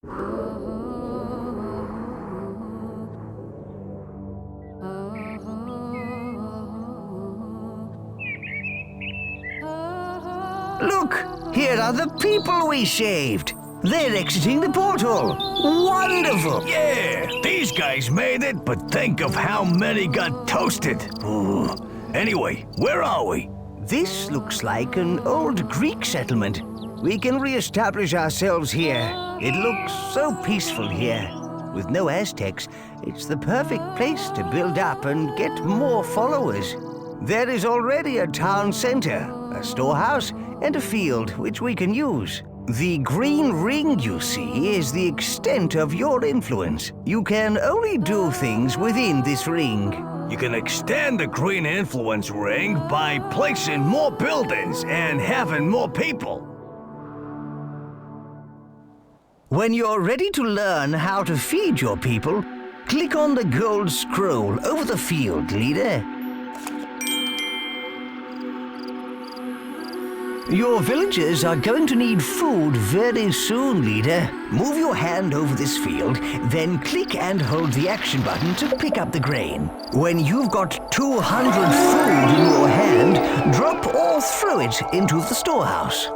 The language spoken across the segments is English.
Look, here are the people we saved. They're exiting the portal. Wonderful! Yeah, these guys made it, but think of how many got toasted. Ooh. Anyway, where are we? This looks like an old Greek settlement. We can re-establish ourselves here. It looks so peaceful here. With no Aztecs, it's the perfect place to build up and get more followers. There is already a town center, a storehouse, and a field which we can use. The green ring you see is the extent of your influence. You can only do things within this ring. You can extend the green influence ring by placing more buildings and having more people. When you're ready to learn how to feed your people, click on the gold scroll over the field, leader. Your villagers are going to need food very soon, leader. Move your hand over this field, then click and hold the action button to pick up the grain. When you've got 200 food in your hand, drop or throw it into the storehouse.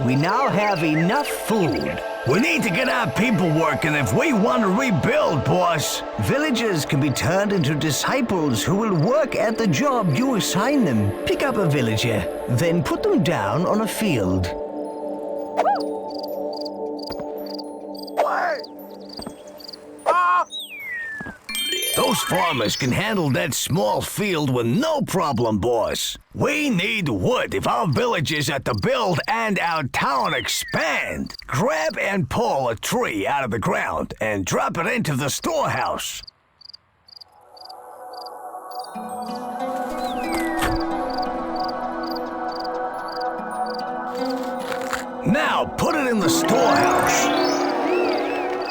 We now have enough food. We need to get our people working if we want to rebuild, boss. Villagers can be turned into disciples who will work at the job you assign them. Pick up a villager, then put them down on a field. Those farmers can handle that small field with no problem, boss. We need wood if our village is to build and our town expand. Grab and pull a tree out of the ground and drop it into the storehouse. Now put it in the storehouse.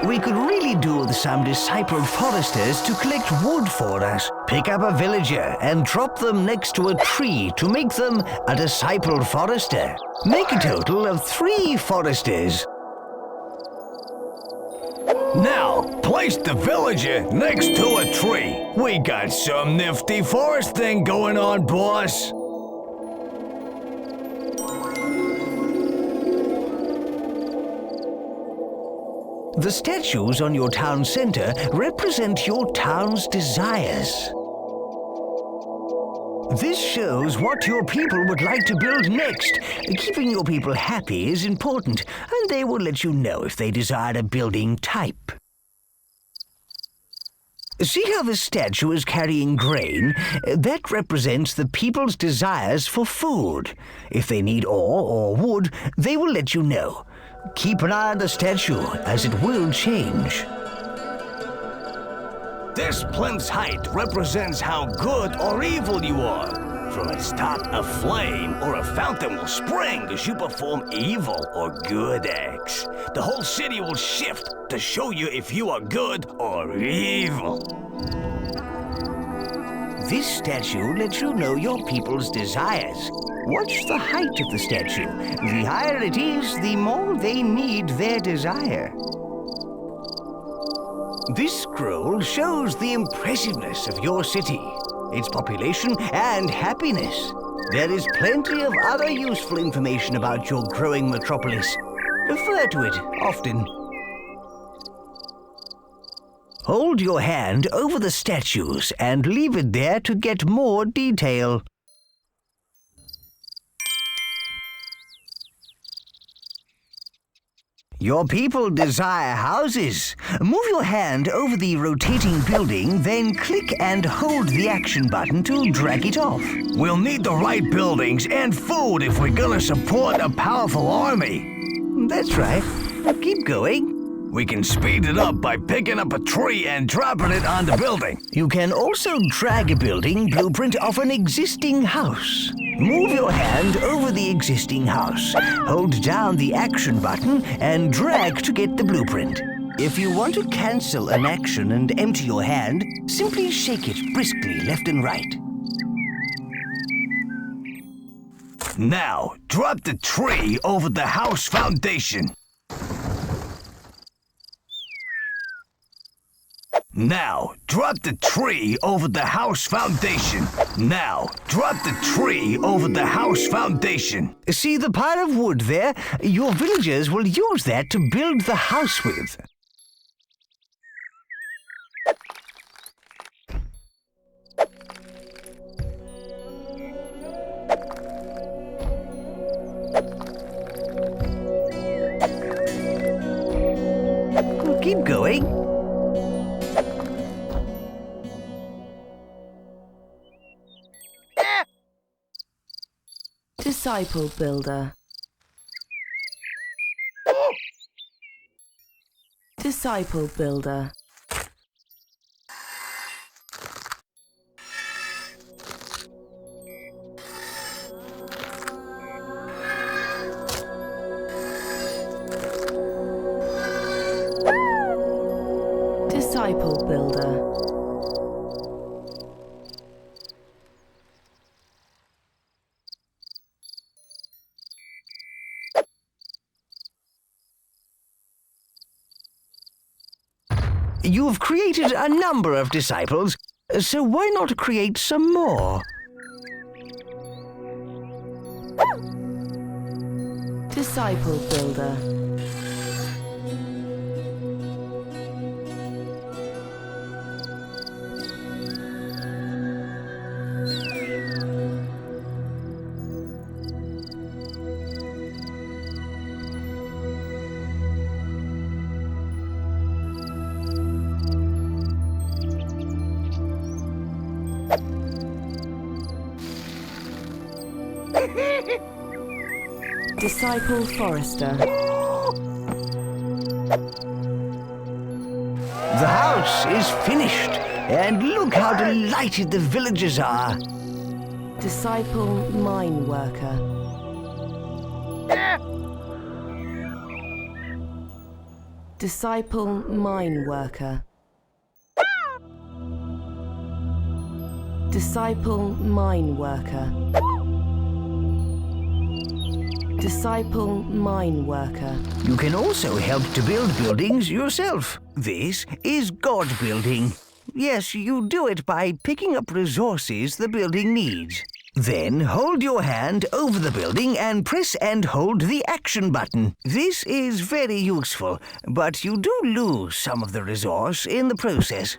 We could really do with some discipled foresters to collect wood for us. Pick up a villager and drop them next to a tree to make them a discipled forester. Make a total of 3 foresters. Now, place the villager next to a tree. We got some nifty foresting going on, boss. The statues on your town center represent your town's desires. This shows what your people would like to build next. Keeping your people happy is important, and they will let you know if they desire a building type. See how the statue is carrying grain? That represents the people's desires for food. If they need ore or wood, they will let you know. Keep an eye on the statue, as it will change. This plinth's height represents how good or evil you are. From its top, a flame or a fountain will spring as you perform evil or good acts. The whole city will shift to show you if you are good or evil. This statue lets you know your people's desires. Watch the height of the statue. The higher it is, the more they need their desire. This scroll shows the impressiveness of your city, its population and happiness. There is plenty of other useful information about your growing metropolis. Refer to it often. Hold your hand over the statues and leave it there to get more detail. Your people desire houses. Move your hand over the rotating building, then click and hold the action button to drag it off. We'll need the right buildings and food if we're gonna support a powerful army. That's right. Keep going. We can speed it up by picking up a tree and dropping it on the building. You can also drag a building blueprint off an existing house. Move your hand over the existing house. Hold down the action button and drag to get the blueprint. If you want to cancel an action and empty your hand, simply shake it briskly left and right. Now, drop the tree over the house foundation. Now, drop the tree over the house foundation. Now, drop the tree over the house foundation. See the pile of wood there? Your villagers will use that to build the house with. Keep going. Disciple builder. Disciple builder. Disciple builder. You've created a number of disciples, so why not create some more? Disciple builder. Disciple forester. The house is finished, and look how delighted the villagers are. Disciple mine worker. Disciple mine worker. Disciple mine worker. Disciple mine worker. You can also help to build buildings yourself. This is God building. Yes, you do it by picking up resources the building needs. Then hold your hand over the building and press and hold the action button. This is very useful, but you do lose some of the resource in the process.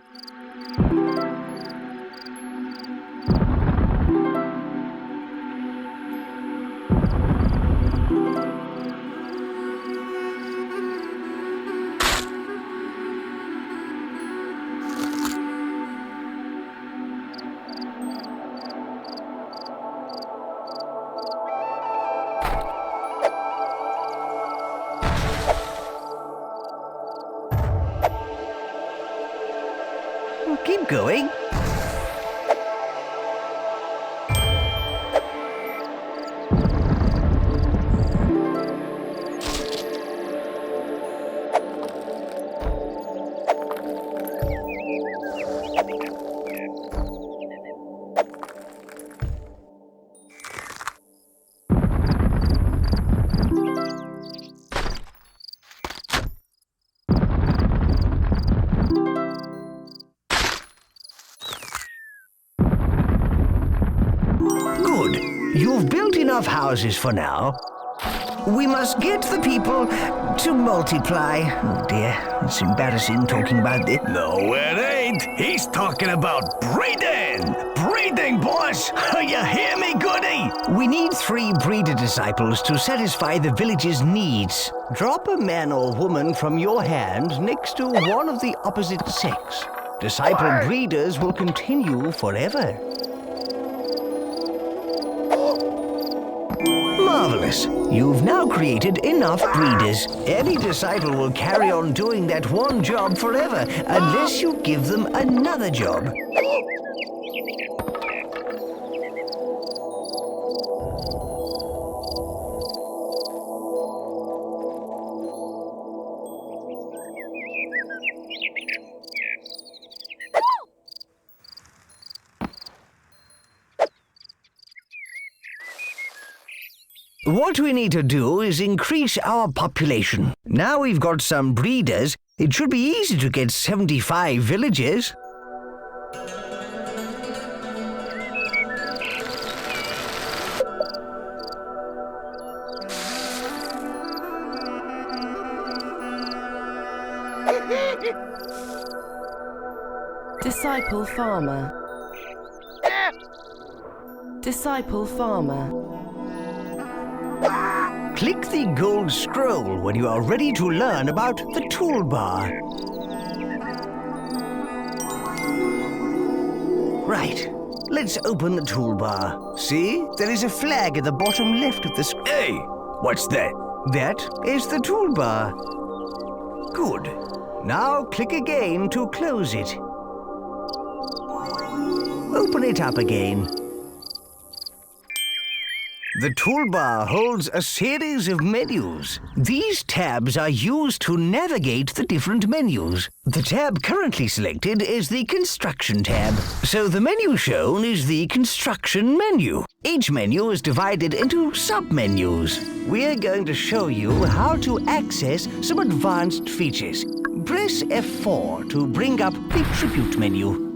Keep going. You've built enough houses for now. We must get the people to multiply. Oh dear, it's embarrassing talking about this. No, it ain't. He's talking about breeding. Breeding, boss. You hear me, Goody? We need 3 breeder disciples to satisfy the village's needs. Drop a man or woman from your hand next to one of the opposite sex. Disciple breeders will continue forever. Marvelous. You've now created enough breeders. Any disciple will carry on doing that one job forever unless you give them another job. What we need to do is increase our population. Now we've got some breeders, it should be easy to get 75 villages. Disciple farmer. Disciple farmer. Click the gold scroll when you are ready to learn about the toolbar. Right, let's open the toolbar. See, there is a flag at the bottom left of the screen. Hey, what's that? That is the toolbar. Good. Now click again to close it. Open it up again. The toolbar holds a series of menus. These tabs are used to navigate the different menus. The tab currently selected is the Construction tab, so the menu shown is the Construction menu. Each menu is divided into sub-menus. We're going to show you how to access some advanced features. Press F4 to bring up the Tribute menu.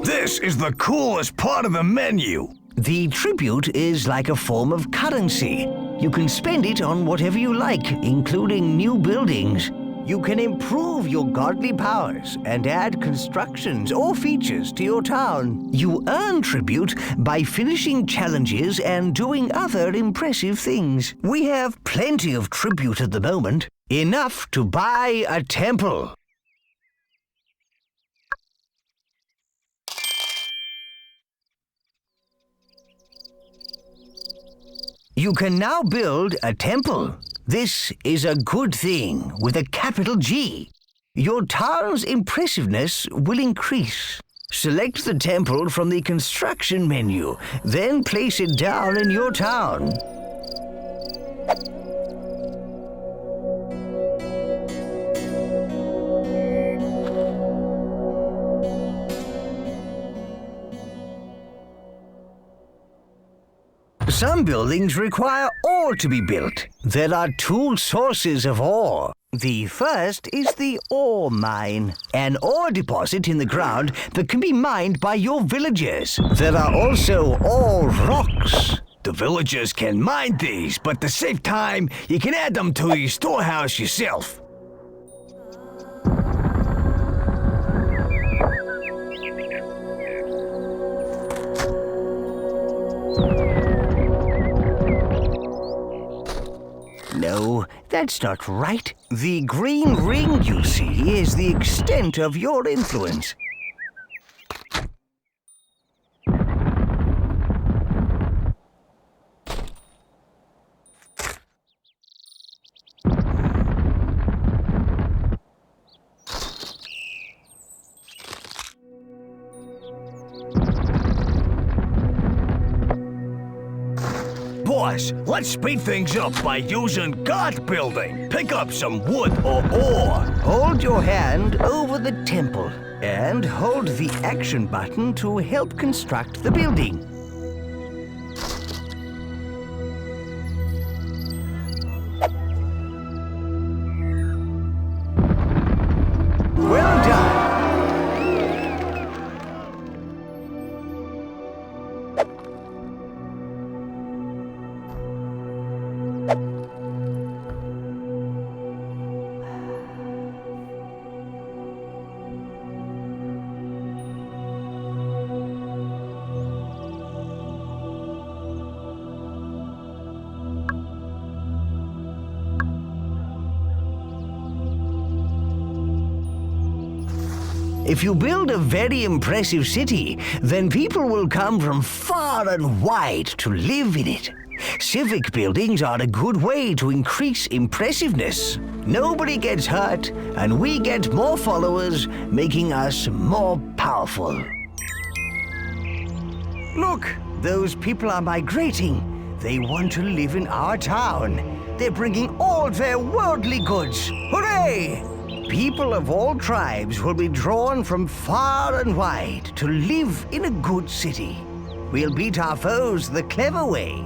This is the coolest part of the menu. The tribute is like a form of currency. You can spend it on whatever you like, including new buildings. You can improve your godly powers and add constructions or features to your town. You earn tribute by finishing challenges and doing other impressive things. We have plenty of tribute at the moment, enough to buy a temple. You can now build a temple. This is a good thing with a capital G. Your town's impressiveness will increase. Select the temple from the Construction menu, then place it down in your town. Some buildings require ore to be built. There are two sources of ore. The first is the ore mine, an ore deposit in the ground that can be mined by your villagers. There are also ore rocks. The villagers can mine these, but to save time, you can add them to your storehouse yourself. No, that's not right. The green ring you see is the extent of your influence. Boss, let's speed things up by using guard building. Pick up some wood or ore. Hold your hand over the temple and hold the action button to help construct the building. Well done. If you build a very impressive city, then people will come from far and wide to live in it. Civic buildings are a good way to increase impressiveness. Nobody gets hurt, and we get more followers, making us more powerful. Look, those people are migrating. They want to live in our town. They're bringing all their worldly goods. Hooray! People of all tribes will be drawn from far and wide to live in a good city. We'll beat our foes the clever way.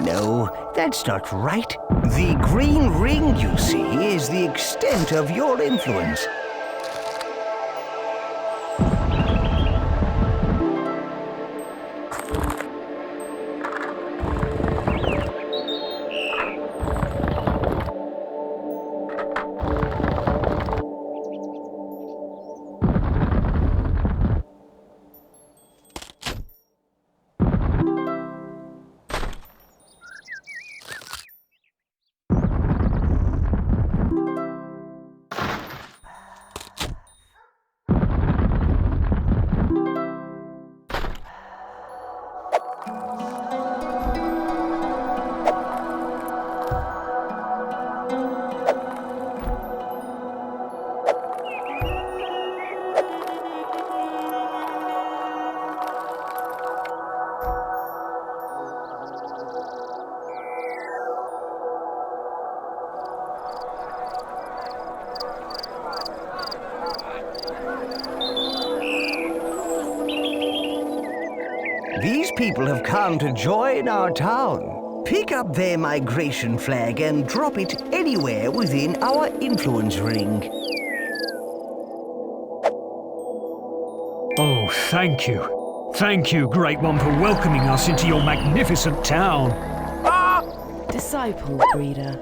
No, that's not right. The green ring you see is the extent of your influence. These people have come to join our town. Pick up their migration flag and drop it anywhere within our influence ring. Oh, thank you. Thank you, Great One, for welcoming us into your magnificent town. Disciple breeder.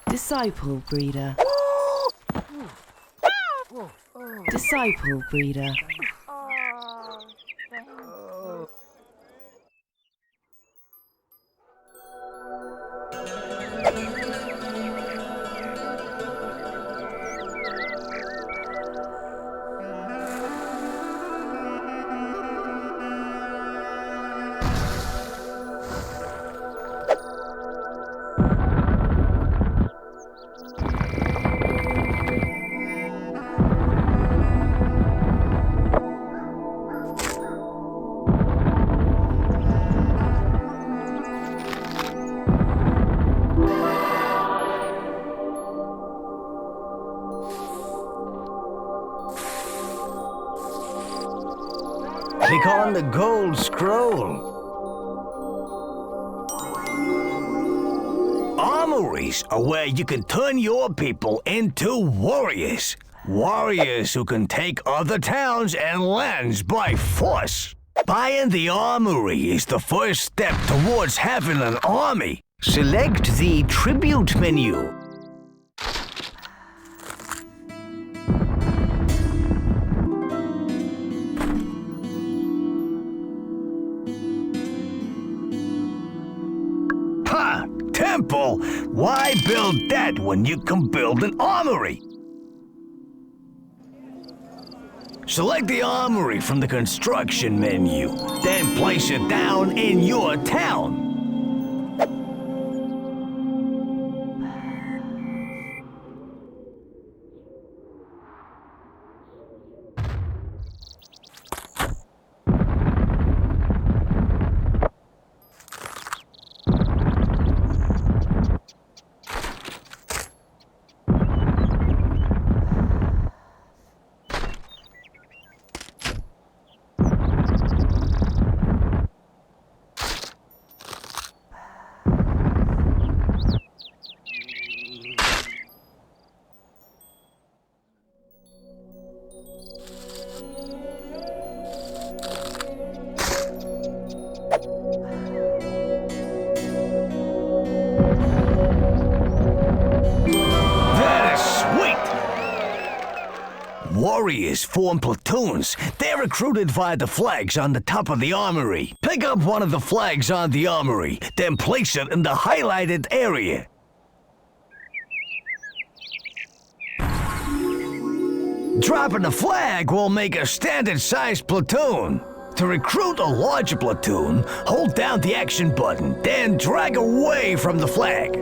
Disciple breeder. Disciple breeder. Click on the gold scroll. Armories are where you can turn your people into warriors. Warriors who can take other towns and lands by force. Buying the armory is the first step towards having an army. Select the tribute menu. Ha! Temple! Why build that when you can build an armory? Select the armory from the construction menu, then place it down in your town. warriors form platoons. They're recruited via the flags on the top of the armory. Pick up one of the flags on the armory, then place it in the highlighted area. Dropping a flag will make a standard-sized platoon. To recruit a larger platoon, hold down the action button, then drag away from the flag.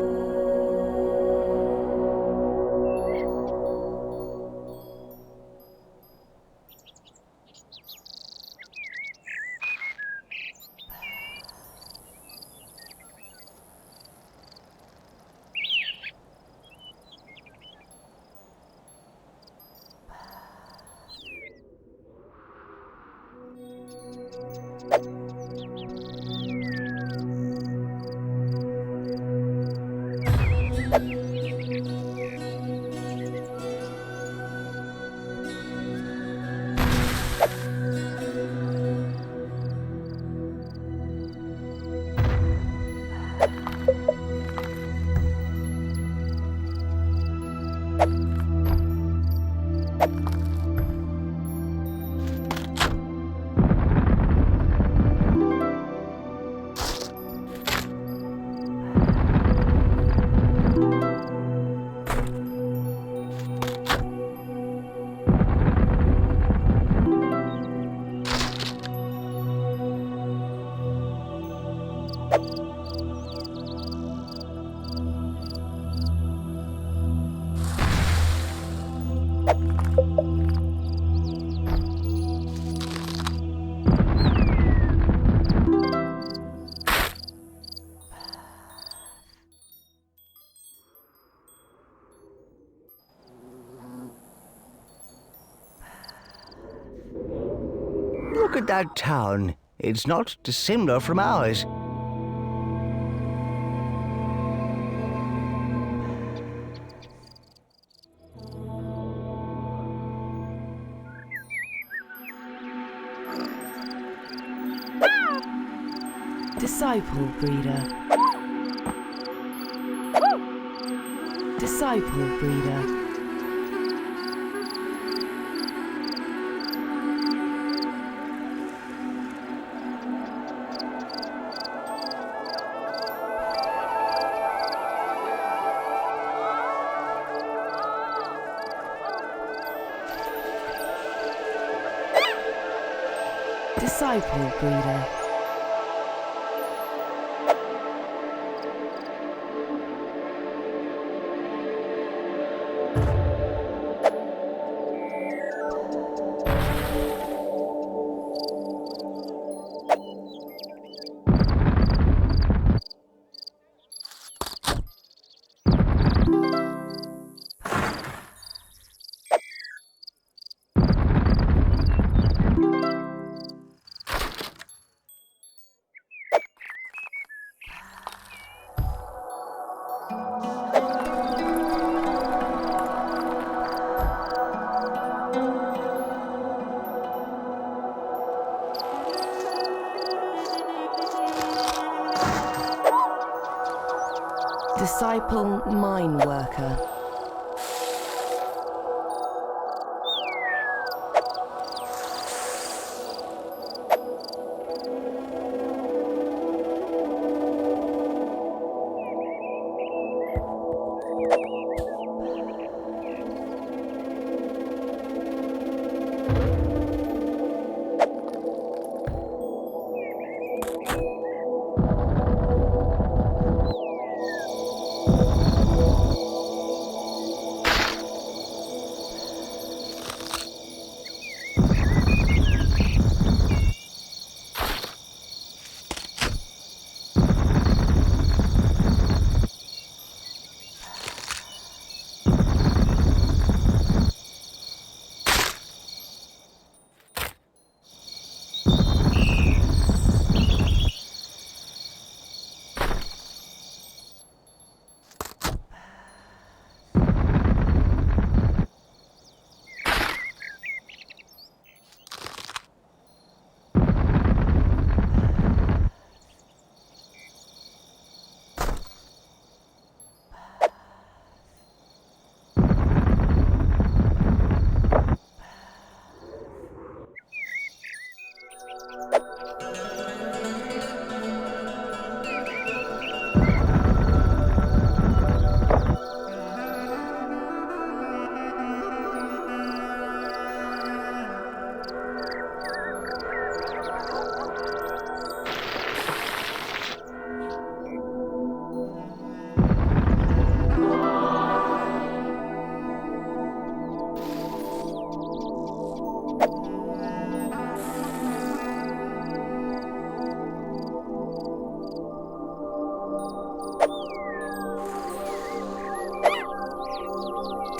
Look at that town. It's not dissimilar from ours. Disciple breeder. Disciple breeder. Disciple breeder. Disciple mine worker.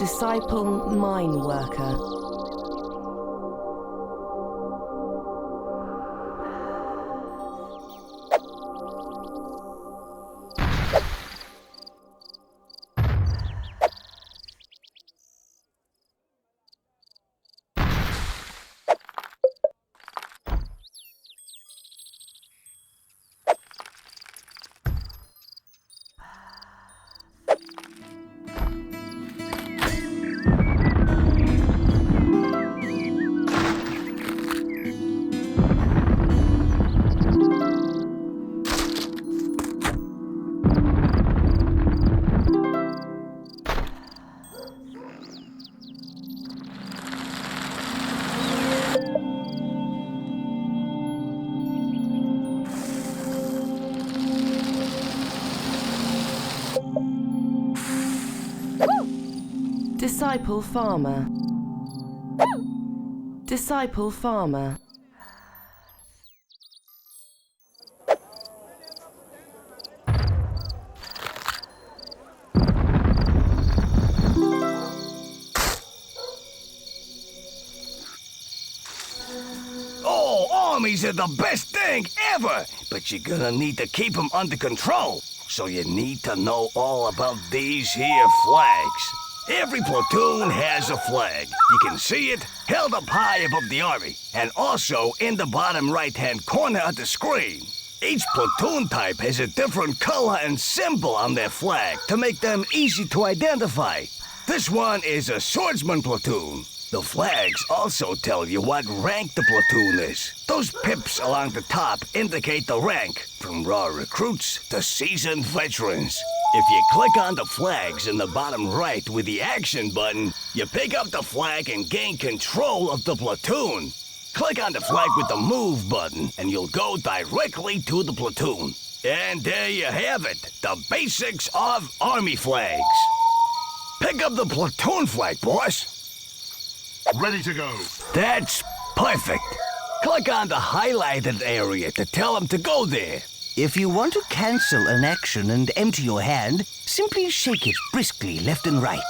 Disciple Mine Worker. Disciple Farmer. Disciple Farmer. Oh, armies are the best thing ever! But you're gonna need to keep them under control. So you need to know all about these here flags. Every platoon has a flag. You can see it held up high above the army, and also in the bottom right-hand corner of the screen. Each platoon type has a different color and symbol on their flag to make them easy to identify. This one is a swordsman platoon. The flags also tell you what rank the platoon is. Those pips along the top indicate the rank, from raw recruits to seasoned veterans. If you click on the flags in the bottom right with the action button, you pick up the flag and gain control of the platoon. Click on the flag with the move button and you'll go directly to the platoon. And there you have it, the basics of army flags. Pick up the platoon flag, boss. Ready to go. That's perfect. Click on the highlighted area to tell them to go there. If you want to cancel an action and empty your hand, simply shake it briskly left and right.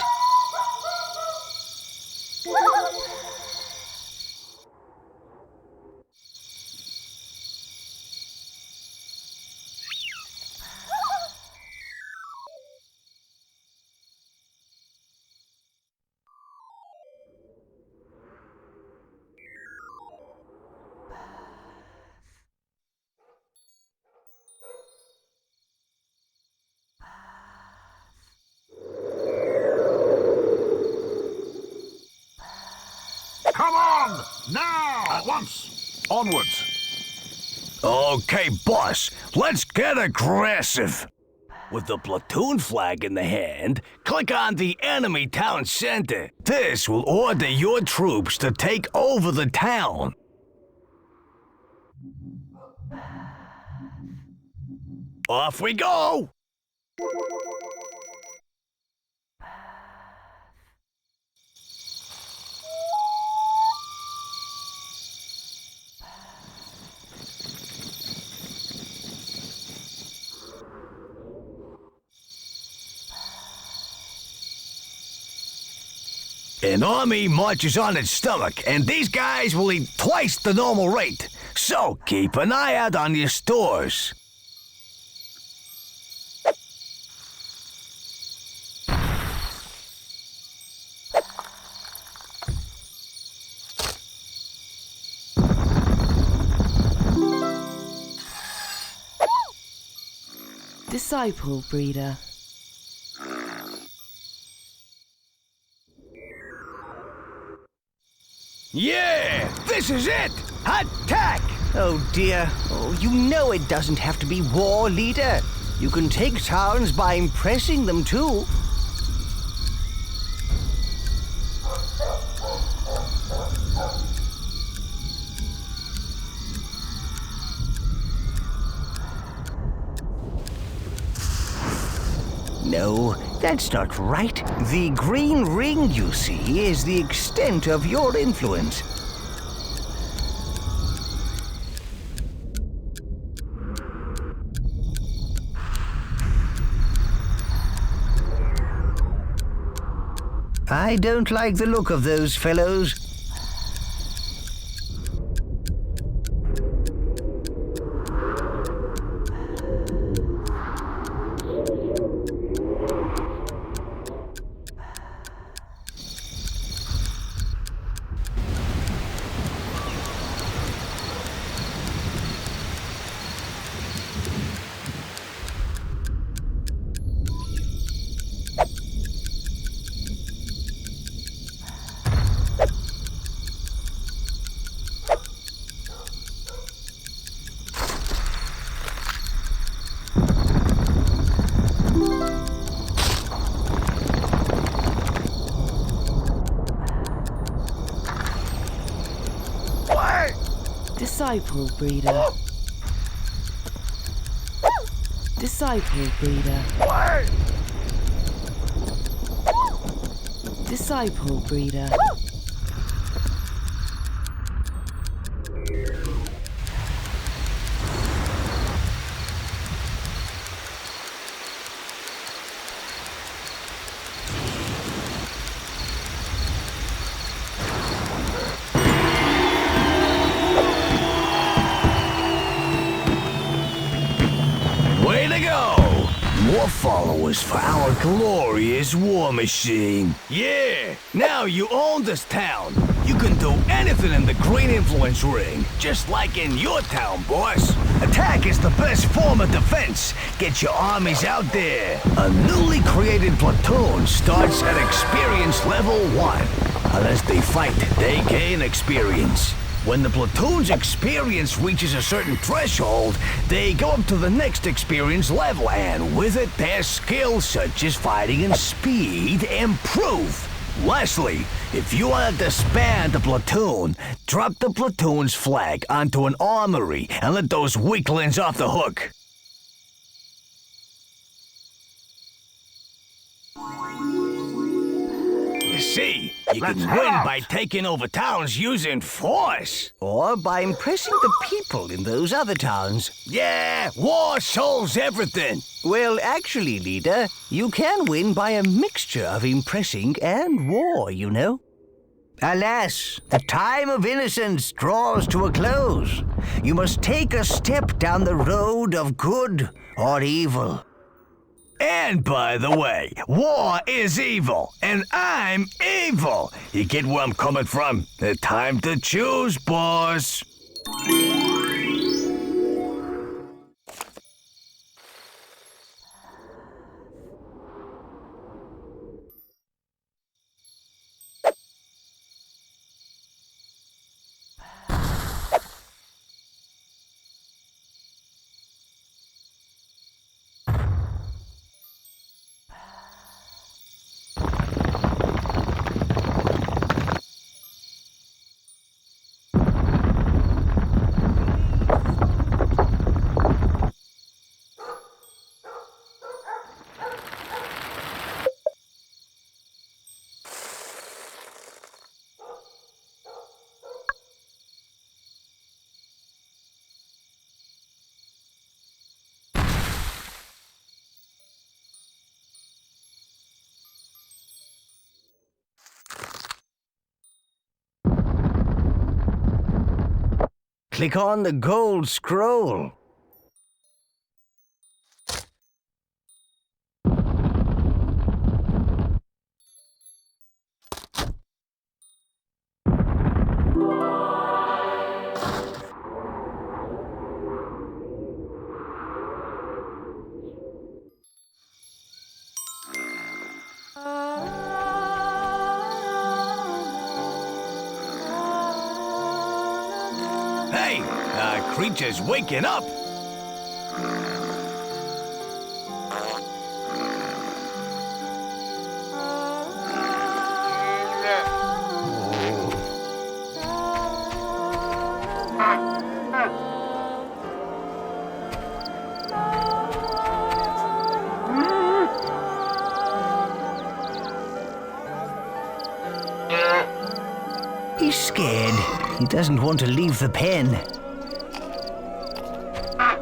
Come on! Now! At once! Onwards! Okay, boss, let's get aggressive. With the platoon flag in the hand, click on the enemy town center. This will order your troops to take over the town. Off we go! An army marches on its stomach, and these guys will eat twice the normal rate. So keep an eye out on your stores. Disciple Breeder. Yeah, this is it! Attack! Oh dear. Oh, you know it doesn't have to be war, leader. You can take towns by impressing them too. No, that's not right. The green ring you see is the extent of your influence. I don't like the look of those fellows. Disciple breeder. Disciple breeder. Disciple breeder. Way to go! More followers for our glorious war machine. Yeah, now you own this town. You can do anything in the Green Influence Ring, just like in your town, boss. Attack is the best form of defense. Get your armies out there. A newly created platoon starts at experience level 1. Unless they fight, they gain experience. When the platoon's experience reaches a certain threshold, they go up to the next experience level, and with it, their skills such as fighting and speed improve. Lastly, if you want to disband the platoon, drop the platoon's flag onto an armory and let those weaklings off the hook. You see, you can Let's win have. by taking over towns using force. Or by impressing the people in those other towns. Yeah, war solves everything. Well, actually, leader, you can win by a mixture of impressing and war, you know. Alas, the time of innocence draws to a close. You must take a step down the road of good or evil. And by the way, war is evil, and I'm evil. You get where I'm coming from? The time to choose, boss. Click on the gold scroll. Hey, creature's waking up. He's scared. He doesn't want to leave the pen.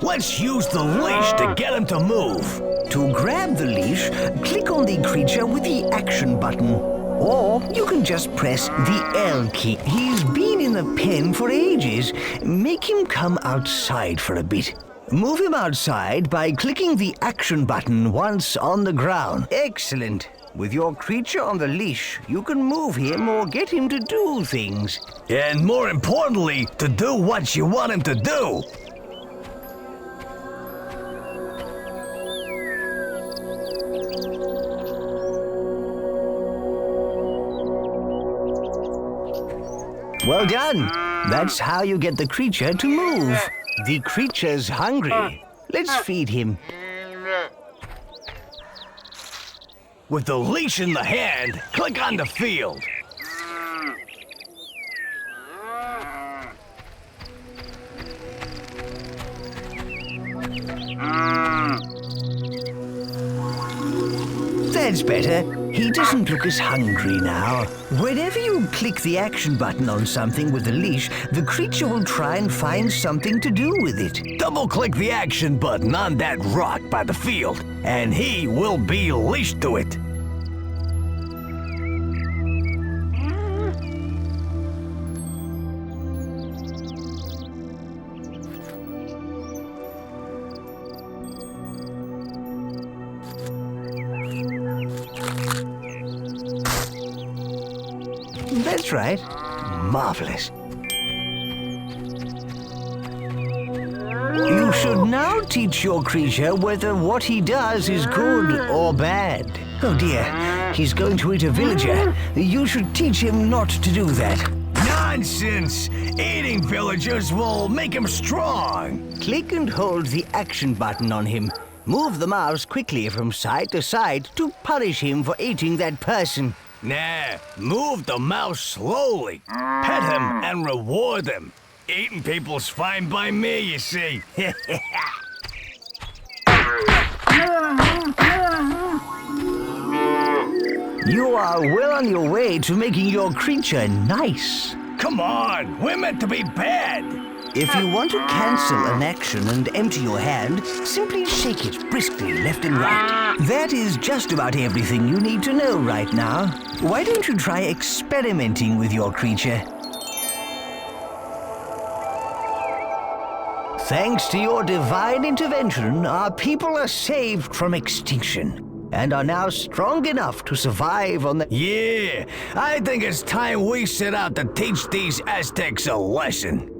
Let's use the leash to get him to move. To grab the leash, click on the creature with the action button. Or you can just press the L key. He's been in the pen for ages. Make him come outside for a bit. Move him outside by clicking the action button once on the ground. Excellent. With your creature on the leash, you can move him or get him to do things. And more importantly, to do what you want him to do. Well done. That's how you get the creature to move. The creature's hungry. Let's feed him. With the leash in the hand, click on the field. That's better. He doesn't look as hungry now. Whenever you click the action button on something with the leash, the creature will try and find something to do with it. Double-click the action button on that rock by the field, and he will be leashed to it. That's right. Marvelous. You should now teach your creature whether what he does is good or bad. Oh dear, he's going to eat a villager. You should teach him not to do that. Nonsense! Eating villagers will make him strong. Click and hold the action button on him. Move the mouse quickly from side to side to punish him for eating that person. Nah, move the mouse slowly. Pet him and reward him. Eating people's fine by me, you see. You are well on your way to making your creature nice. Come on, we're meant to be bad. If you want to cancel an action and empty your hand, simply shake it briskly left and right. That is just about everything you need to know right now. Why don't you try experimenting with your creature? Thanks to your divine intervention, our people are saved from extinction and are now strong enough to survive on the... Yeah, I think it's time we set out to teach these Aztecs a lesson.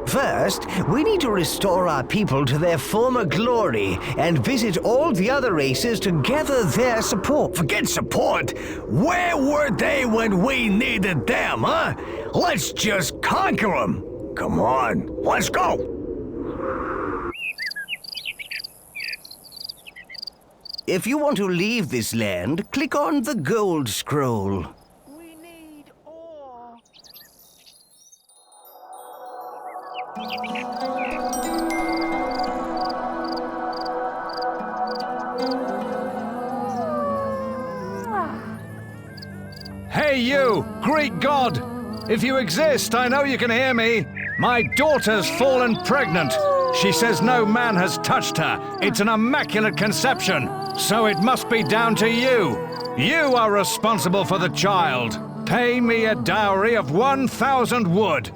First, we need to restore our people to their former glory and visit all the other races to gather their support. Forget support. Where were they when we needed them, huh? Let's just conquer them. Come on, let's go. If you want to leave this land, click on the gold scroll. We need ore. Hey you, Greek god! If you exist, I know you can hear me. My daughter's fallen pregnant. She says no man has touched her. It's an immaculate conception. So it must be down to you. You are responsible for the child. Pay me a dowry of 1,000 wood.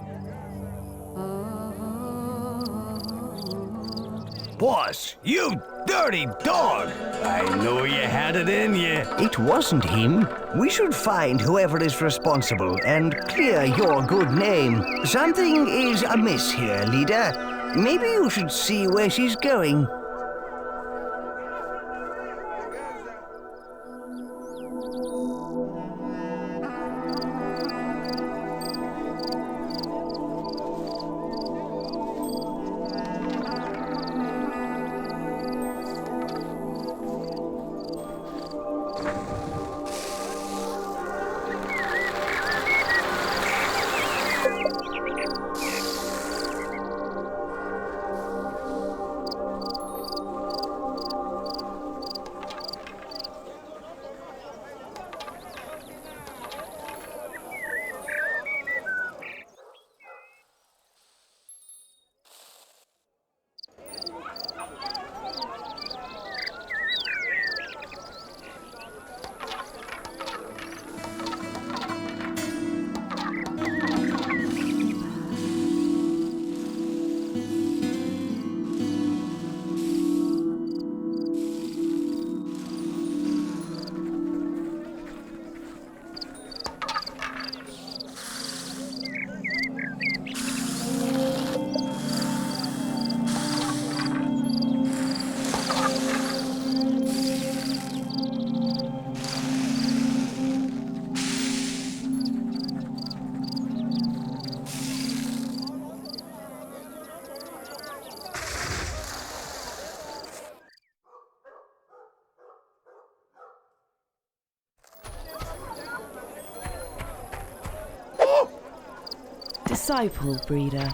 Boss, you dirty dog! I knew you had it in you. It wasn't him. We should find whoever is responsible and clear your good name. Something is amiss here, leader. Maybe you should see where she's going. disciple, breeder.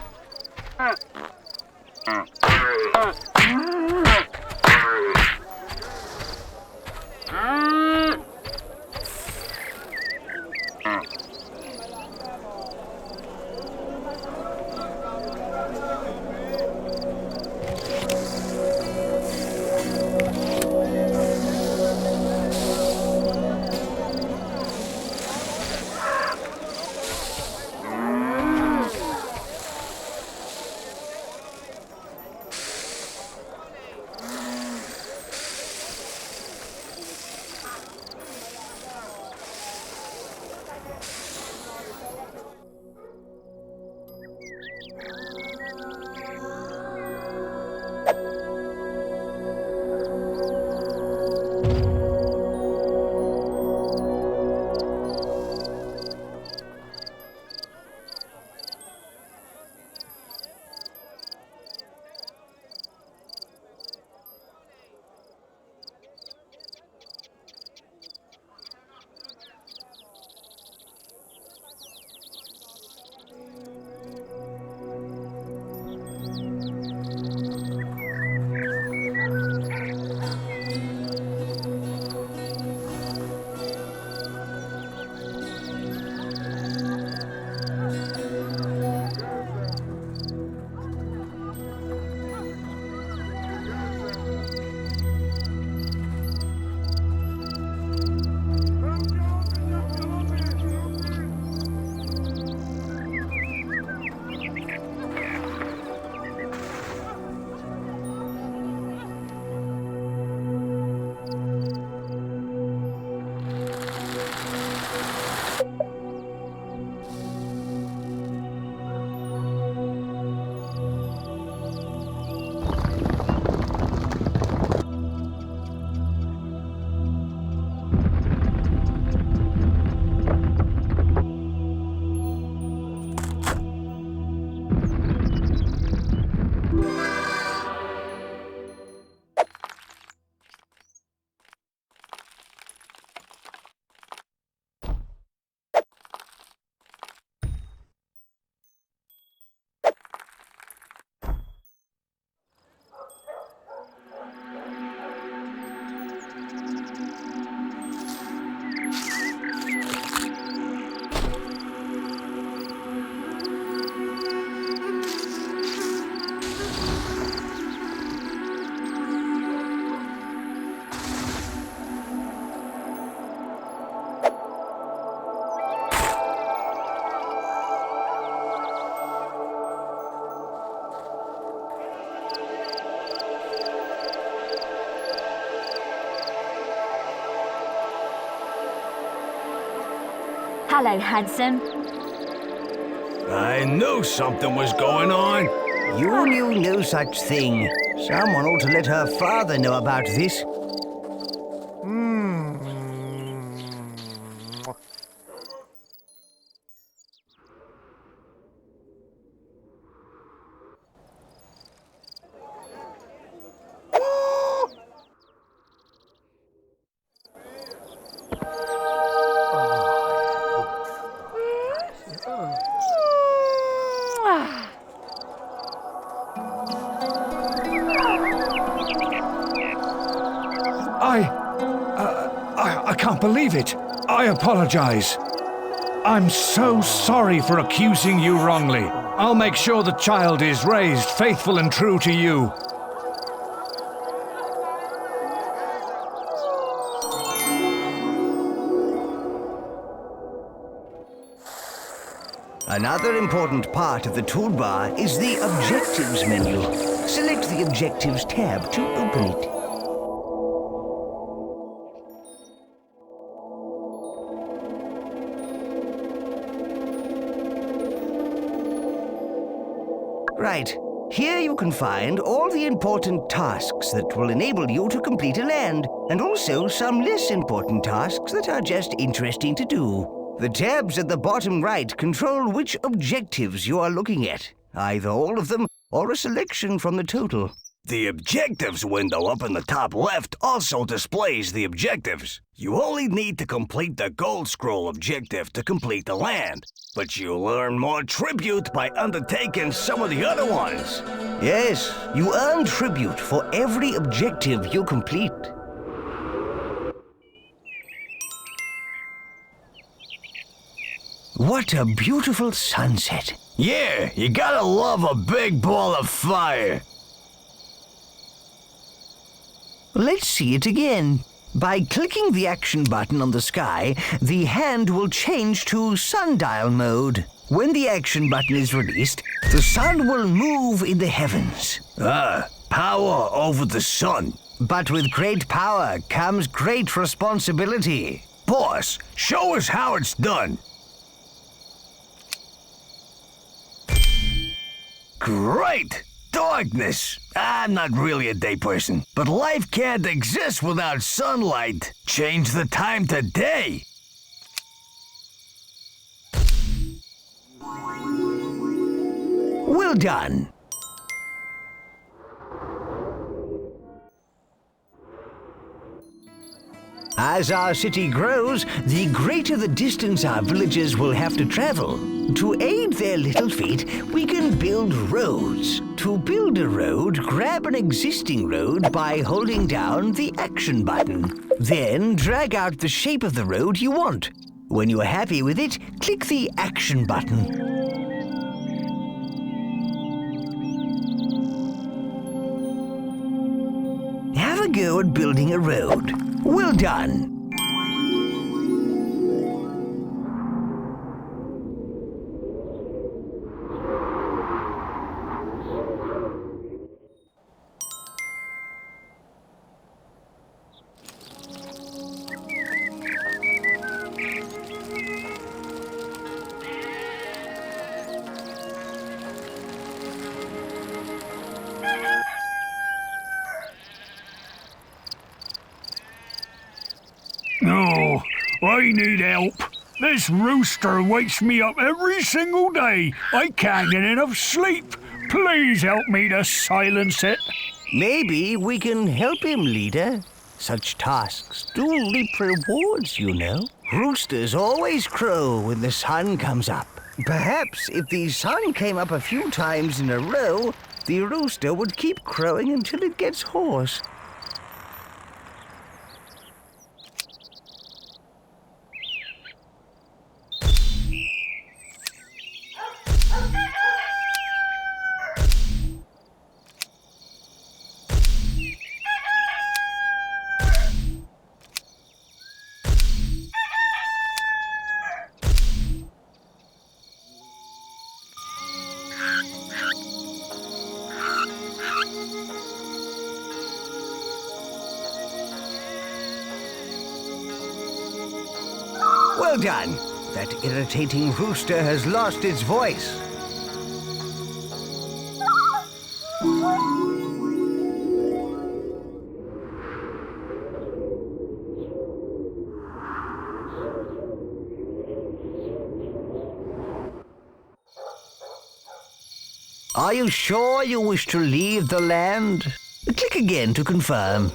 Hello, handsome. I knew something was going on. You knew no such thing. Someone ought to let her father know about this. I can't believe it. I apologize. I'm so sorry for accusing you wrongly. I'll make sure the child is raised faithful and true to you. Another important part of the toolbar is the Objectives menu. Select the Objectives tab to open it. Right. Here you can find all the important tasks that will enable you to complete a land, and also some less important tasks that are just interesting to do. The tabs at the bottom right control which objectives you are looking at, either all of them or a selection from the total. The objectives window up in the top left also displays the objectives. You only need to complete the Gold Scroll objective to complete the land, but you'll earn more tribute by undertaking some of the other ones. Yes, you earn tribute for every objective you complete. What a beautiful sunset. Yeah, you gotta love a big ball of fire. Let's see it again. By clicking the action button on the sky, the hand will change to sundial mode. When the action button is released, the sun will move in the heavens. Power over the sun. But with great power comes great responsibility. Boss, show us how it's done. Great! Darkness! I'm not really a day person, but life can't exist without sunlight. Change the time to day. Well done. As our city grows, the greater the distance our villagers will have to travel. To aid their little feet, we can build roads. To build a road, grab an existing road by holding down the action button. Then drag out the shape of the road you want. When you are happy with it, click the action button. Have a go at building a road. Well done. Oh, I need help. This rooster wakes me up every single day. I can't get enough sleep. Please help me to silence it. Maybe we can help him, leader. Such tasks do reap rewards, you know. Roosters always crow when the sun comes up. Perhaps if the sun came up a few times in a row, the rooster would keep crowing until it gets hoarse. Well done. That irritating rooster has lost its voice. Are you sure you wish to leave the land? Click again to confirm.